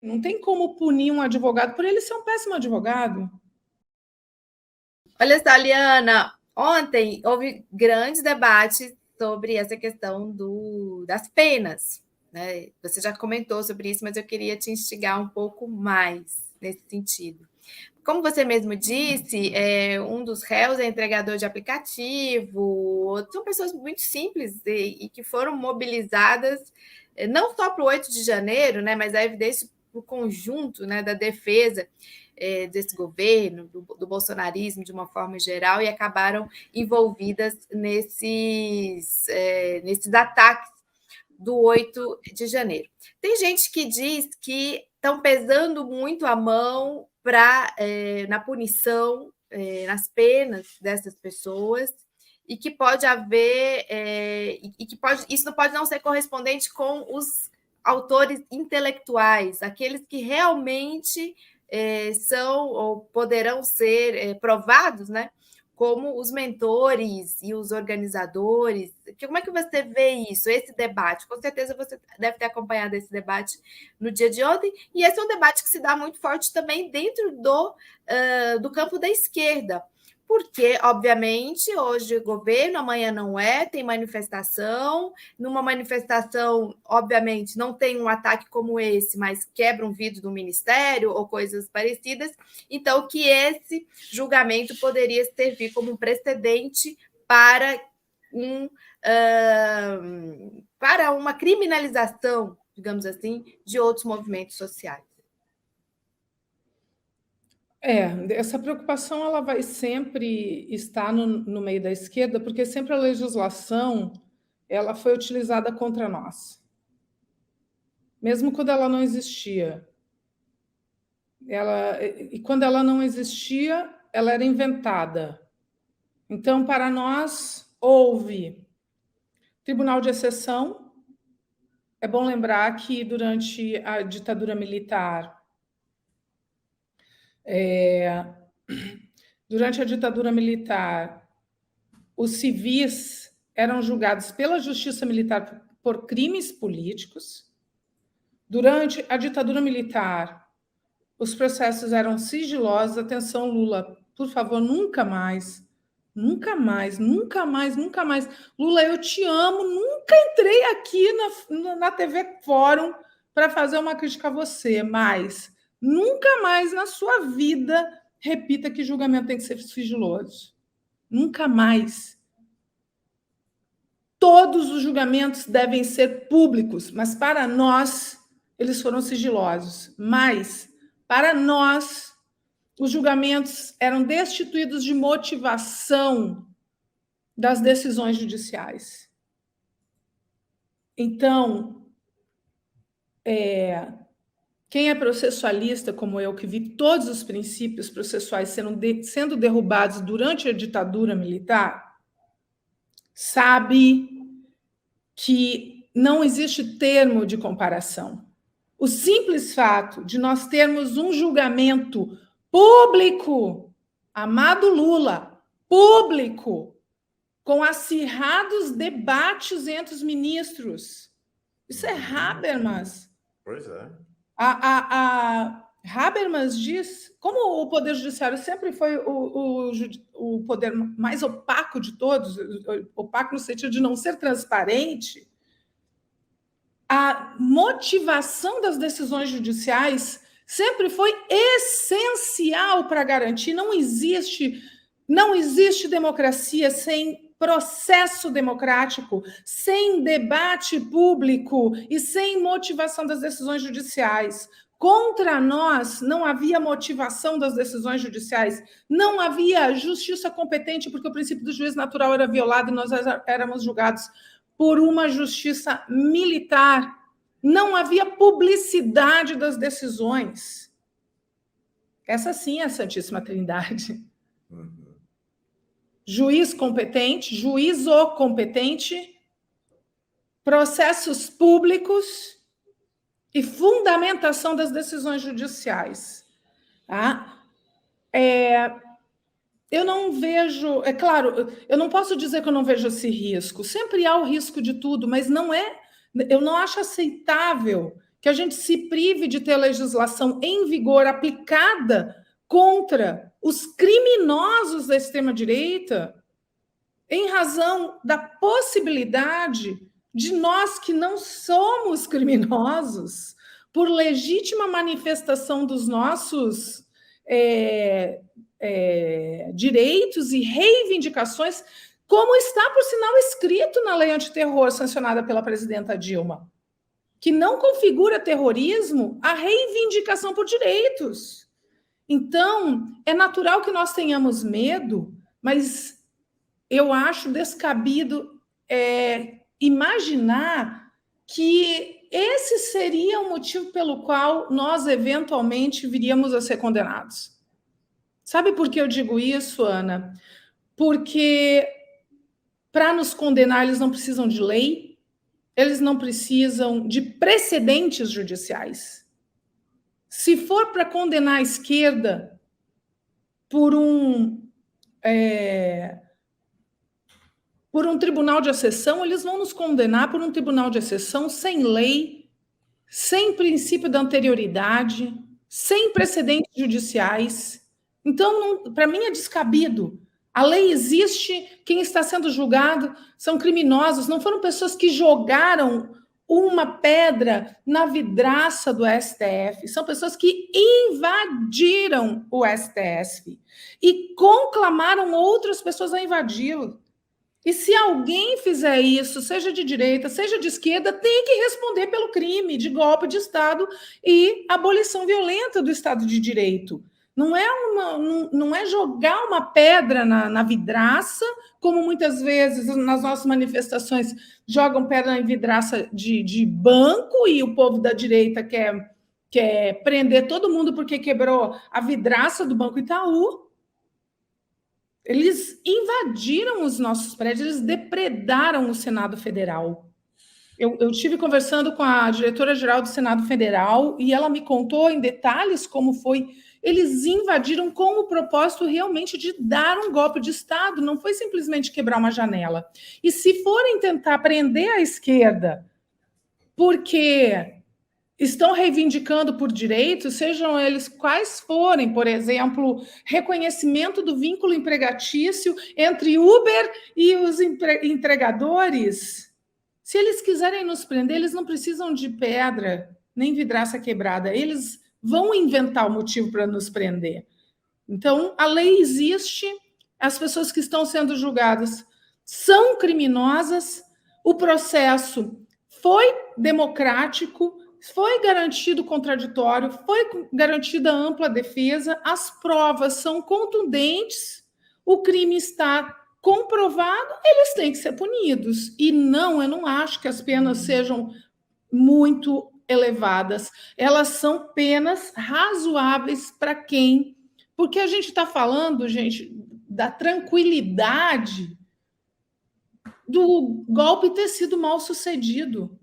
Não tem como punir um advogado por ele ser um péssimo advogado. Olha só, Liana, ontem houve grandes debates sobre essa questão das penas, né? Você já comentou sobre isso, mas eu queria te instigar um pouco mais nesse sentido. Como você mesmo disse, um dos réus é entregador de aplicativo, são pessoas muito simples e que foram mobilizadas não só para o 8 de janeiro, né, mas a evidência para o conjunto, né, da defesa desse governo, do bolsonarismo de uma forma geral, e acabaram envolvidas nesses ataques do 8 de janeiro. Tem gente que diz que estão pesando muito a mão na punição, nas penas dessas pessoas, e que pode haver, isso não pode não ser correspondente com os autores intelectuais, aqueles que realmente são ou poderão ser provados, né? Como os mentores e os organizadores. Como é que você vê isso, esse debate? Com certeza você deve ter acompanhado esse debate no dia de ontem, e esse é um debate que se dá muito forte também dentro do campo da esquerda, porque, obviamente, hoje o governo, amanhã não é, tem manifestação, numa manifestação, obviamente, não tem um ataque como esse, mas quebra um vidro do ministério ou coisas parecidas, então que esse julgamento poderia servir como um precedente para para uma criminalização, digamos assim, de outros movimentos sociais. Essa preocupação ela vai sempre estar no meio da esquerda, porque sempre a legislação ela foi utilizada contra nós, mesmo quando ela não existia. E quando ela não existia, ela era inventada. Então, para nós, houve tribunal de exceção. É bom lembrar que durante a ditadura militar, os civis eram julgados pela justiça militar por crimes políticos. Durante a ditadura militar, os processos eram sigilosos. Atenção, Lula, por favor, nunca mais. Nunca mais, nunca mais, nunca mais. Lula, eu te amo. Nunca entrei aqui na TV Fórum para fazer uma crítica a você, mas nunca mais na sua vida repita que julgamento tem que ser sigiloso. Nunca mais. Todos os julgamentos devem ser públicos, mas para nós eles foram sigilosos. Mas para nós os julgamentos eram destituídos de motivação das decisões judiciais. Então, quem é processualista, como eu, que vi todos os princípios processuais sendo derrubados durante a ditadura militar, sabe que não existe termo de comparação. O simples fato de nós termos um julgamento público, amado Lula, público, com acirrados debates entre os ministros. Isso é Habermas. Pois é. A Habermas diz, como o Poder Judiciário sempre foi o poder mais opaco de todos, opaco no sentido de não ser transparente, a motivação das decisões judiciais sempre foi essencial para garantir. Não existe democracia sem processo democrático, sem debate público e sem motivação das decisões judiciais. Contra nós, não havia motivação das decisões judiciais, não havia justiça competente, porque o princípio do juiz natural era violado e nós éramos julgados por uma justiça militar. Não havia publicidade das decisões. Essa sim é a Santíssima Trindade. Juiz competente, juízo competente, processos públicos e fundamentação das decisões judiciais. Tá? Eu não vejo, é claro, eu não posso dizer que eu não vejo esse risco. Sempre há o risco de tudo, mas eu não acho aceitável que a gente se prive de ter legislação em vigor aplicada contra os criminosos da extrema-direita, em razão da possibilidade de nós que não somos criminosos, por legítima manifestação dos nossos direitos e reivindicações, como está, por sinal, escrito na lei antiterror sancionada pela presidenta Dilma, que não configura terrorismo a reivindicação por direitos. Então, é natural que nós tenhamos medo, mas eu acho descabido imaginar que esse seria o motivo pelo qual nós, eventualmente, viríamos a ser condenados. Sabe por que eu digo isso, Ana? Porque, para nos condenar, eles não precisam de lei, eles não precisam de precedentes judiciais. Se for para condenar a esquerda por um tribunal de exceção, eles vão nos condenar por um tribunal de exceção sem lei, sem princípio da anterioridade, sem precedentes judiciais. Então, para mim, é descabido. A lei existe, quem está sendo julgado são criminosos, não foram pessoas que jogaram uma pedra na vidraça do STF, são pessoas que invadiram o STF e conclamaram outras pessoas a invadi-lo. E se alguém fizer isso, seja de direita, seja de esquerda, tem que responder pelo crime de golpe de Estado e abolição violenta do Estado de Direito. Não é jogar uma pedra na vidraça, como muitas vezes nas nossas manifestações jogam pedra em vidraça de banco e o povo da direita quer prender todo mundo porque quebrou a vidraça do Banco Itaú. Eles invadiram os nossos prédios, eles depredaram o Senado Federal. Eu estive conversando com a diretora-geral do Senado Federal e ela me contou em detalhes como foi. Eles invadiram com o propósito realmente de dar um golpe de Estado, não foi simplesmente quebrar uma janela. E se forem tentar prender a esquerda porque estão reivindicando por direitos, sejam eles quais forem, por exemplo, reconhecimento do vínculo empregatício entre Uber e os entregadores, se eles quiserem nos prender, eles não precisam de pedra, nem vidraça quebrada, eles vão inventar o motivo para nos prender. Então, a lei existe, as pessoas que estão sendo julgadas são criminosas, o processo foi democrático, foi garantido contraditório, foi garantida ampla defesa, as provas são contundentes, o crime está comprovado, eles têm que ser punidos. E não, eu não acho que as penas sejam muito elevadas, elas são penas razoáveis para quem... Porque a gente está falando, gente, da tranquilidade do golpe ter sido mal sucedido.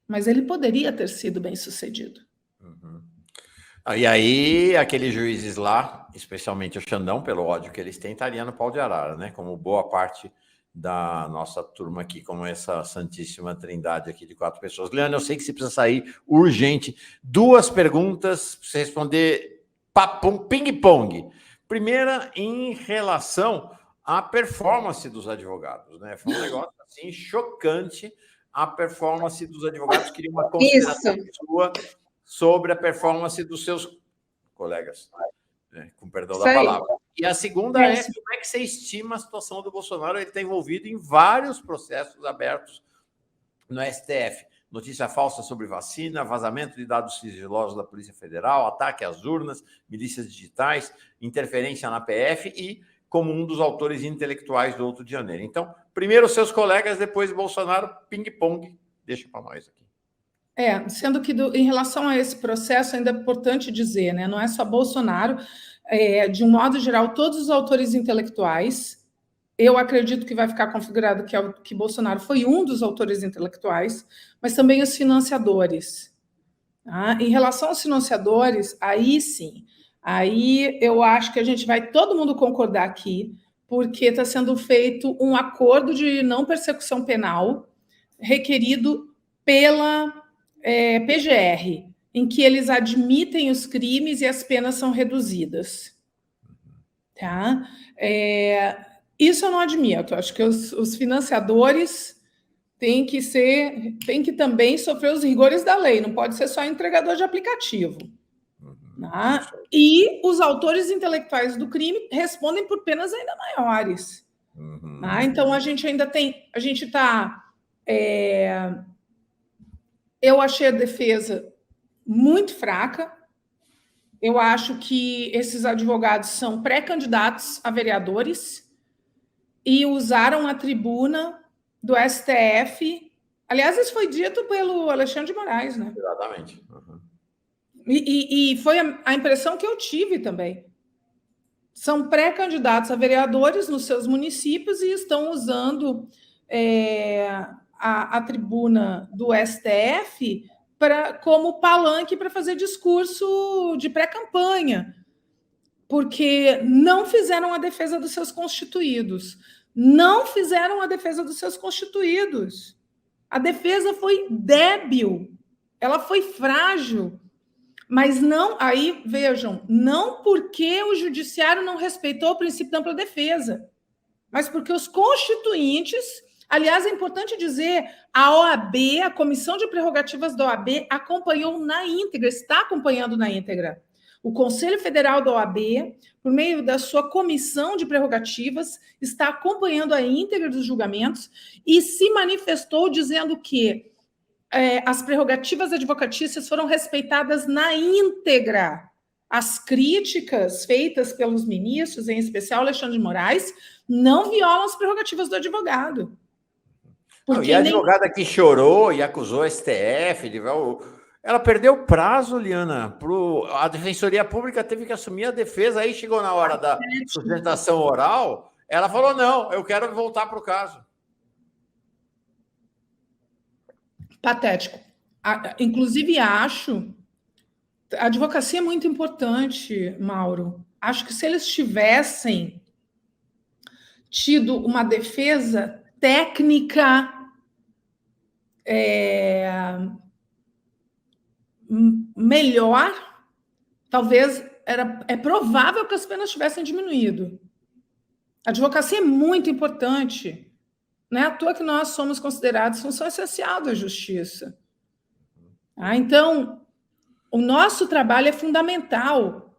Mas ele poderia ter sido bem sucedido. Uhum. E aí, aqueles juízes lá, especialmente o Xandão, pelo ódio que eles têm, estaria no pau de arara, né? Como boa parte da nossa turma aqui, como essa santíssima trindade aqui de 4 pessoas. Leandro, eu sei que você precisa sair urgente. 2 perguntas para você responder ping-pong. Primeira, em relação à performance dos advogados, né? Foi um negócio assim chocante. A performance dos advogados, queria uma consideração sua sobre a performance dos seus colegas, né? Com perdão da palavra. E a segunda é como é que você estima a situação do Bolsonaro? Ele está envolvido em vários processos abertos no STF. Notícia falsa sobre vacina, vazamento de dados sigilosos da Polícia Federal, ataque às urnas, milícias digitais, interferência na PF e como um dos autores intelectuais do 8 de janeiro. Então, primeiro os seus colegas, depois Bolsonaro, ping-pong, deixa para nós aqui. Sendo que em relação a esse processo, ainda é importante dizer, né, não é só Bolsonaro, de um modo geral, todos os autores intelectuais, eu acredito que vai ficar configurado que Bolsonaro foi um dos autores intelectuais, mas também os financiadores. Tá? Em relação aos financiadores, aí sim, aí eu acho que a gente vai todo mundo concordar aqui, porque está sendo feito um acordo de não persecução penal requerido pela PGR, em que eles admitem os crimes e as penas são reduzidas. Tá? Isso eu não admito. Acho que os financiadores têm que também sofrer os rigores da lei, não pode ser só entregador de aplicativo. Tá? E os autores intelectuais do crime respondem por penas ainda maiores. Tá? Então, a gente está... eu achei a defesa muito fraca. Eu acho que esses advogados são pré-candidatos a vereadores e usaram a tribuna do STF. Aliás, isso foi dito pelo Alexandre de Moraes, né? Exatamente. E foi a impressão que eu tive também. São pré-candidatos a vereadores nos seus municípios e estão usando a tribuna do STF como palanque para fazer discurso de pré-campanha, porque não fizeram a defesa dos seus constituídos. Não fizeram a defesa dos seus constituídos. A defesa foi débil, ela foi frágil. Mas não, aí vejam, não porque o judiciário não respeitou o princípio da ampla defesa, mas porque os constituintes, aliás, é importante dizer, a OAB, a Comissão de Prerrogativas da OAB, acompanhou na íntegra, está acompanhando na íntegra. O Conselho Federal da OAB, por meio da sua Comissão de Prerrogativas, está acompanhando a íntegra dos julgamentos e se manifestou dizendo que as prerrogativas advocatícias foram respeitadas na íntegra. As críticas feitas pelos ministros, em especial Alexandre de Moraes, não violam as prerrogativas do advogado. E a advogada que chorou e acusou a STF, ela perdeu o prazo, Liana. A Defensoria Pública teve que assumir a defesa, aí chegou na hora da sustentação oral, ela falou, não, eu quero voltar para o caso. Patético. Inclusive, acho... A advocacia é muito importante, Mauro. Acho que se eles tivessem tido uma defesa técnica melhor, talvez é provável que as penas tivessem diminuído. A advocacia é muito importante. Não é à toa que nós somos considerados função essencial da justiça. Então, o nosso trabalho é fundamental.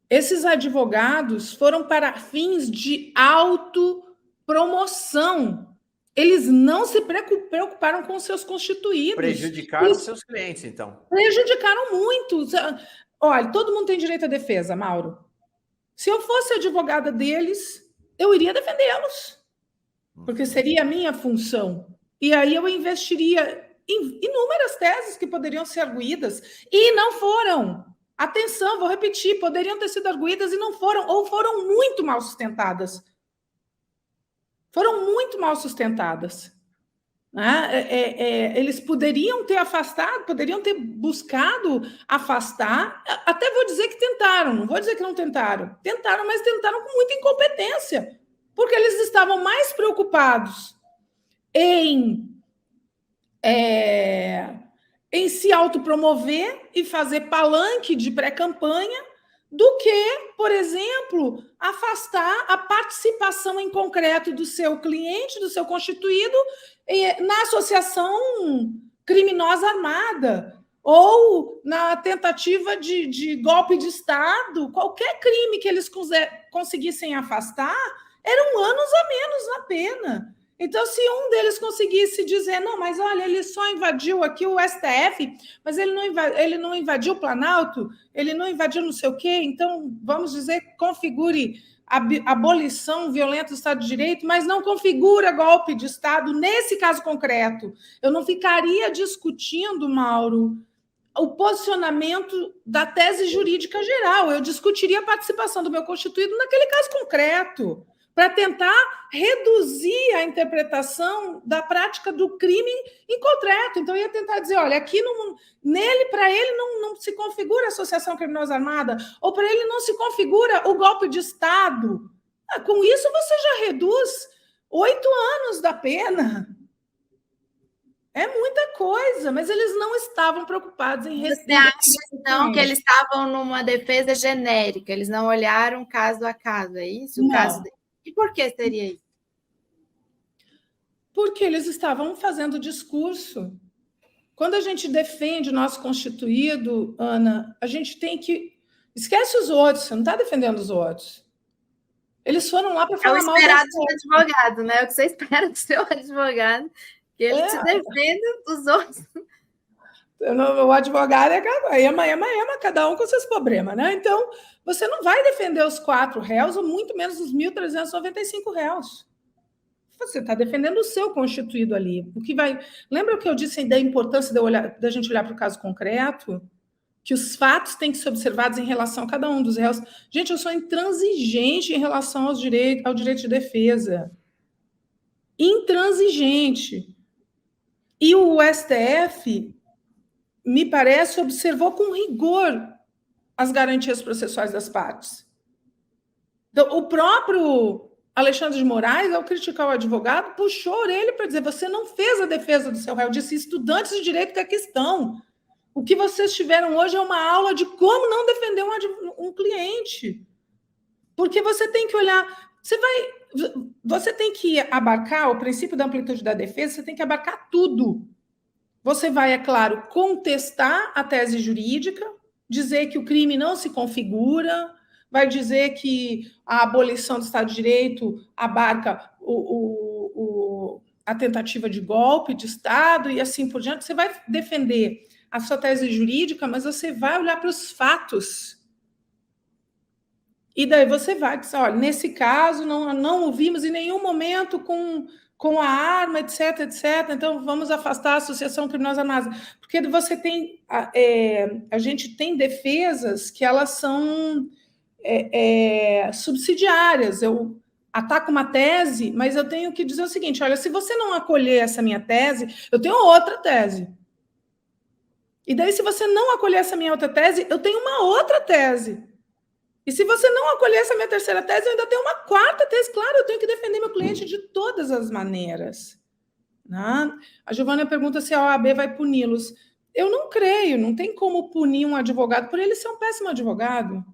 Esses advogados foram para fins de autopromoção. Eles não se preocuparam com seus constituídos. Prejudicaram seus clientes, então. Prejudicaram muito. Olha, todo mundo tem direito à defesa, Mauro. Se eu fosse advogada deles, eu iria defendê-los. Porque seria a minha função. E aí eu investiria em inúmeras teses que poderiam ser arguídas e não foram. Atenção, vou repetir, poderiam ter sido arguídas e não foram, ou foram muito mal sustentadas. Foram muito mal sustentadas. Eles poderiam ter afastado, poderiam ter buscado afastar, até vou dizer que tentaram, não vou dizer que não tentaram. Tentaram, mas tentaram com muita incompetência, porque eles estavam mais preocupados em se autopromover e fazer palanque de pré-campanha do que, por exemplo, afastar a participação em concreto do seu cliente, do seu constituído, na associação criminosa armada ou na tentativa de golpe de Estado. Qualquer crime que eles conseguissem afastar, eram anos a menos na pena. Então, se um deles conseguisse dizer, não, mas olha, ele só invadiu aqui o STF, mas ele não invadiu o Planalto, ele não invadiu não sei o quê, então, vamos dizer, configure a abolição violenta do Estado de Direito, mas não configura golpe de Estado nesse caso concreto. Eu não ficaria discutindo, Mauro, o posicionamento da tese jurídica geral, eu discutiria a participação do meu constituído naquele caso concreto, para tentar reduzir a interpretação da prática do crime em concreto. Então, eu ia tentar dizer, olha, aqui para ele não se configura a associação criminosa armada, ou para ele não se configura o golpe de Estado. Com isso, você já reduz 8 anos da pena. É muita coisa, mas eles não estavam preocupados em Você restringir. acha, então, que eles estavam numa defesa genérica, eles não olharam caso a caso, é isso? Não. E por que seria isso? Porque eles estavam fazendo discurso. Quando a gente defende o nosso constituído, Ana, a gente tem que... Esquece os outros, você não está defendendo os outros. Eles foram lá para falar mal... É o esperado do advogado, né? O que você espera do seu advogado, que ele te defenda dos outros. O advogado é ema, cada um com seus problemas, né? Então, você não vai defender os 4 réus, ou muito menos os 1.395 réus. Você está defendendo o seu constituído ali. O que vai... Lembra o que eu disse da importância da gente olhar para o caso concreto? Que os fatos têm que ser observados em relação a cada um dos réus. Gente, eu sou intransigente em relação ao direito de defesa. Intransigente. E o STF, me parece, observou com rigor as garantias processuais das partes. Então, o próprio Alexandre de Moraes, ao criticar o advogado, puxou a orelha para dizer: você não fez a defesa do seu réu. Eu disse: estudantes de direito que aqui estão. O que vocês tiveram hoje é uma aula de como não defender um cliente. Porque você tem que olhar... Você tem que abarcar o princípio da amplitude da defesa, você tem que abarcar tudo. Você vai, é claro, contestar a tese jurídica, dizer que o crime não se configura, vai dizer que a abolição do Estado de Direito abarca a tentativa de golpe de Estado e assim por diante. Você vai defender a sua tese jurídica, mas você vai olhar para os fatos. E daí você vai dizer: olha, nesse caso, não o vimos em nenhum momento com a arma, etc, etc. Então, vamos afastar a associação criminosa armada. Porque você tem... a gente tem defesas que elas são subsidiárias. Eu ataco uma tese, mas eu tenho que dizer o seguinte: olha, se você não acolher essa minha tese, eu tenho outra tese. E daí, se você não acolher essa minha outra tese, eu tenho uma outra tese. E se você não acolher essa minha terceira tese, eu ainda tenho uma quarta tese. Claro, eu tenho que defender meu cliente de todas as maneiras. Né? A Giovana pergunta se a OAB vai puni-los. Eu não creio, não tem como punir um advogado por ele ser um péssimo advogado.